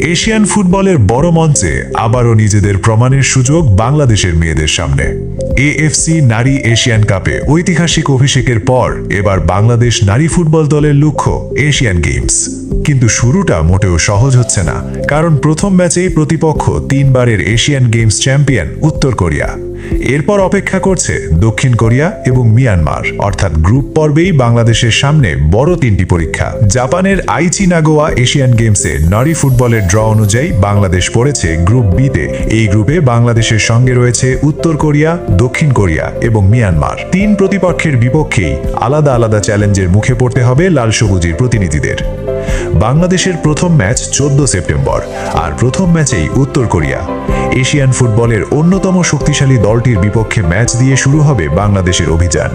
Asian ফুটবলের বড় মঞ্চে আবারও নিজেদের প্রমাণের সুযোগ বাংলাদেশের মেয়েদের সামনে। এএফসি নারী এশিয়ান কাপে ঐতিহাসিক অভিষেকের পর এবার বাংলাদেশ নারী ফুটবল দলের লক্ষ্য এশিয়ান গেমস। কিন্তু শুরুটা মোটেও সহজ হচ্ছে না, কারণ প্রথম ম্যাচেই প্রতিপক্ষ 3 বারের এশিয়ান গেমস চ্যাম্পিয়ন উত্তর কোরিয়া। এরপর অপেক্ষা করছে দক্ষিণ কোরিয়া এবং মিয়ানমার। অর্থাৎ গ্রুপ পর্বেই বাংলাদেশের সামনে বড় 3টি পরীক্ষা। জাপানের আইচি নাগোয়া এশিয়ান গেমসে নারী ফুটবলের ড্র অনুযায়ী বাংলাদেশ পড়েছে গ্রুপ বিতে। এই গ্রুপে বাংলাদেশের সঙ্গে রয়েছে উত্তর কোরিয়া, দক্ষিণ কোরিয়া এবং মিয়ানমার। 3 প্রতিপক্ষের বিপক্ষেই আলাদা আলাদা চ্যালেঞ্জের মুখে পড়তে হবে লাল সবুজের প্রতিনিধিদের। বাংলাদেশের প্রথম ম্যাচ 14 সেপ্টেম্বর, আর প্রথম ম্যাচেই উত্তর কোরিয়া। এশিয়ান ফুটবলের অন্যতম শক্তিশালী দলটির বিপক্ষে ম্যাচ দিয়ে শুরু হবে বাংলাদেশের অভিযান।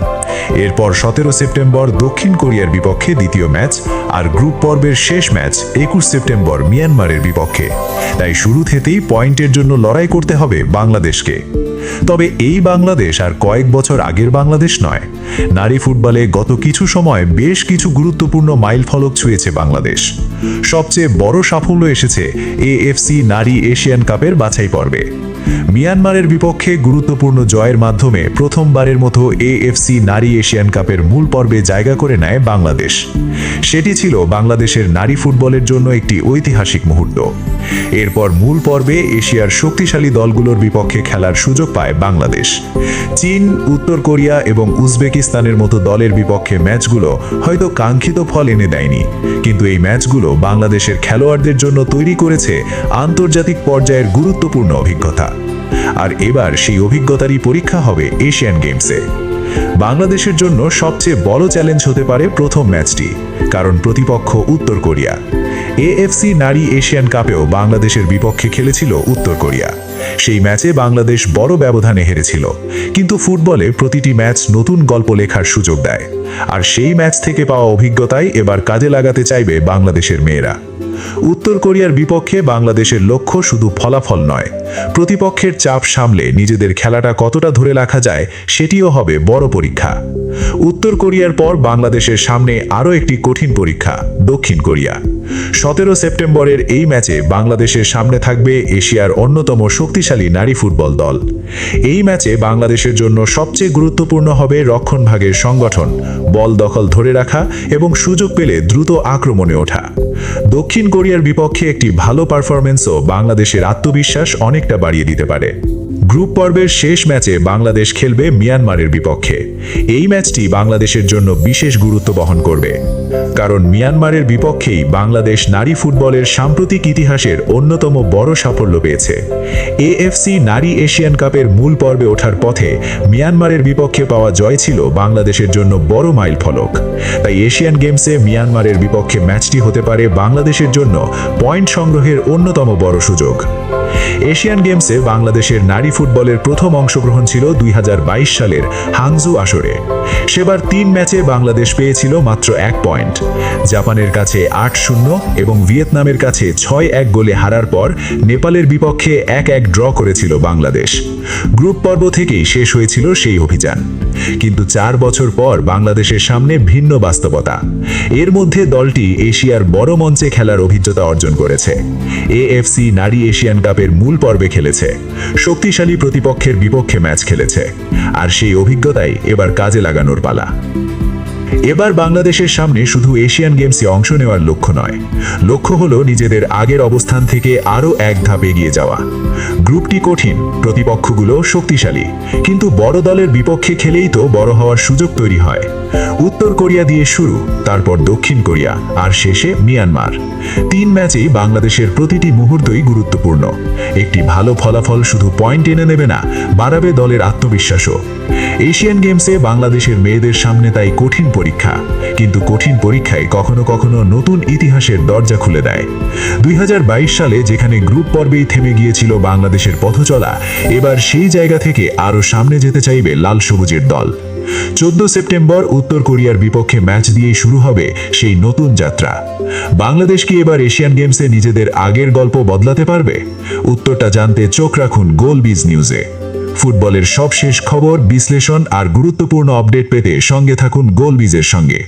এরপর 17 সেপ্টেম্বর দক্ষিণ কোরিয়ার বিপক্ষে দ্বিতীয় ম্যাচ, আর গ্রুপ পর্বের শেষ ম্যাচ 21 সেপ্টেম্বর মিয়ানমারের বিপক্ষে। তাই শুরু থেকেই পয়েন্টের জন্য লড়াই করতে হবে বাংলাদেশকে। তবে এই বাংলাদেশ আর কয়েক বছর আগের বাংলাদেশ নয়। নারী ফুটবলে গত কিছু সময় বেশ কিছু গুরুত্বপূর্ণ মাইলফলক ছুঁয়েছে বাংলাদেশ। সবচেয়ে বড় সাফল্য এসেছে এএফসি নারী এশিয়ান কাপের বাছাই পর্বে। মিয়ানমারের বিপক্ষে গুরুত্বপূর্ণ জয়ের মাধ্যমে প্রথমবারের মতো এএফসি নারী এশিয়ান কাপের মূল পর্বে জায়গা করে নেয় বাংলাদেশ। সেটি ছিল বাংলাদেশের নারী ফুটবলের জন্য একটি ঐতিহাসিক মুহূর্ত। এরপর মূল পর্বে এশিয়ার শক্তিশালী দলগুলোর বিপক্ষে খেলার সুযোগ পায় বাংলাদেশ। চীন, উত্তর কোরিয়া এবং উজবেকিস্তানের মতো দলের বিপক্ষে ম্যাচগুলো হয়তো কাঙ্ক্ষিত ফল এনে দেয়নি, কিন্তু এই ম্যাচগুলো বাংলাদেশের খেলোয়াড়দের জন্য তৈরি করেছে আন্তর্জাতিক পর্যায়ের গুরুত্বপূর্ণ অভিজ্ঞতা। আর এবার সেই অভিজ্ঞতারই পরীক্ষা হবে এশিয়ান গেমসে। বাংলাদেশের জন্য সবচেয়ে বড় চ্যালেঞ্জ হতে পারে প্রথম ম্যাচটি, কারণ প্রতিপক্ষ উত্তর কোরিয়া। এএফসি নারী এশিয়ান কাপেও বাংলাদেশের বিপক্ষে খেলেছিল উত্তর কোরিয়া। সেই ম্যাচে বাংলাদেশ বড় ব্যবধানে হেরেছিল, কিন্তু ফুটবলে প্রতিটি ম্যাচ নতুন গল্প লেখার সুযোগ দেয়। আর সেই ম্যাচ থেকে পাওয়া অভিজ্ঞতাই এবার কাজে লাগাতে চাইবে বাংলাদেশের মেয়েরা। উত্তর কোরিয়ার বিপক্ষে বাংলাদেশের লক্ষ্য শুধু ফলাফল নয়, প্রতিপক্ষের চাপ সামলে নিজেদের খেলাটা কতটা ধরে রাখা যায় সেটিও হবে বড় পরীক্ষা। উত্তর কোরিয়ার পর বাংলাদেশের সামনে আরও একটি কঠিন পরীক্ষা, দক্ষিণ কোরিয়া। 17 সেপ্টেম্বরের এই ম্যাচে বাংলাদেশের সামনে থাকবে এশিয়ার অন্যতম শক্তিশালী নারী ফুটবল দল। এই ম্যাচে বাংলাদেশের জন্য সবচেয়ে গুরুত্বপূর্ণ হবে রক্ষণভাগের সংগঠন, বল দখল ধরে রাখা এবং সুযোগ পেলে দ্রুত আক্রমণে ওঠা। দক্ষিণ কোরিয়ার বিপক্ষে একটি ভালো পারফরম্যান্সও বাংলাদেশের আত্মবিশ্বাস অনেকটা বাড়িয়ে দিতে পারে। গ্রুপ পর্বের শেষ ম্যাচে বাংলাদেশ খেলবে মিয়ানমারের বিপক্ষে। এই ম্যাচটি বাংলাদেশের জন্য বিশেষ গুরুত্ব বহন করবে, কারণ মিয়ানমারের বিপক্ষেই বাংলাদেশ নারী ফুটবলের সাম্প্রতিক ইতিহাসের অন্যতম বড় সাফল্য পেয়েছে। এএফসি নারী এশিয়ান কাপের মূল পর্বে ওঠার পথে মিয়ানমারের বিপক্ষে পাওয়া জয় ছিল বাংলাদেশের জন্য বড় মাইলফলক। তাই এশিয়ান গেমসে মিয়ানমারের বিপক্ষে ম্যাচটি হতে পারে বাংলাদেশের জন্য পয়েন্ট সংগ্রহের অন্যতম বড় সুযোগ। এশিয়ান গেমসে বাংলাদেশের নারী ফুটবলের প্রথম অংশগ্রহণ ছিল 2022 সালের হাংজু আসরে। সেবার 3 ম্যাচে বাংলাদেশ পেয়েছিল মাত্র 1 পয়েন্ট। জাপানের কাছে 8-0 এবং ভিয়েতনামের কাছে 6-1 গোলে হারার পর নেপালের বিপক্ষে 1-1 ড্র করেছিল বাংলাদেশ। গ্রুপ পর্ব থেকেই শেষ হয়েছিল সেই অভিযান। কিন্তু 4 বছর পর বাংলাদেশের সামনে ভিন্ন বাস্তবতা। এর মধ্যে দলটি এশিয়ার বড় মঞ্চে খেলার অভিজ্ঞতা অর্জন করেছে। এএফসি নারী এশিয়ান কাপের মূল পর্বে খেলেছে, শক্তিশালী প্রতিপক্ষের বিপক্ষে ম্যাচ খেলেছে, আর সেই অভিজ্ঞতাই এবার কাজে লাগানোর পালা। এবার বাংলাদেশের সামনে শুধু এশিয়ান গেমসে অংশ নেওয়ার লক্ষ্য নয়, লক্ষ্য হলো নিজেদের আগের অবস্থান থেকে আরও এক ধাপ এগিয়ে যাওয়া। গ্রুপটি কঠিন, প্রতিপক্ষগুলো শক্তিশালী, কিন্তু বড় দলের বিপক্ষে খেলেই তো বড় হওয়ার সুযোগ তৈরি হয়। উত্তর কোরিয়া দিয়ে শুরু, তারপর দক্ষিণ কোরিয়া, আর শেষে মিয়ানমার। 3 ম্যাচেই বাংলাদেশের প্রতিটি মুহূর্তই গুরুত্বপূর্ণ। একটি ভালো ফলাফল শুধু পয়েন্ট এনে নেবে না, বাড়াবে দলের আত্মবিশ্বাসও। এশিয়ান গেমসে বাংলাদেশের মেয়েদের সামনে তাই কঠিন পরীক্ষা, কিন্তু কঠিন পরীক্ষায় কখনো কখনো নতুন ইতিহাসের দরজা খুলে দেয়। 2022 সালে যেখানে গ্রুপ পর্বেই থেমে গিয়েছিল বাংলাদেশের পথচলা, এবার সেই জায়গা থেকে আরও সামনে যেতে চাইবে লাল সবুজের দল। 14 সেপ্টেম্বর উত্তর কোরিয়ার বিপক্ষে ম্যাচ দিয়েই শুরু হবে সেই নতুন যাত্রা। বাংলাদেশ কি এবার এশিয়ান গেমসে নিজেদের আগের গল্প বদলাতে পারবে? উত্তরটা জানতে চোখ রাখুন গোলবিজ নিউজে। ফুটবলের সবশেষ খবর, বিশ্লেষণ আর গুরুত্বপূর্ণ আপডেট পেতে সঙ্গে থাকুন গোলবিজের সঙ্গে।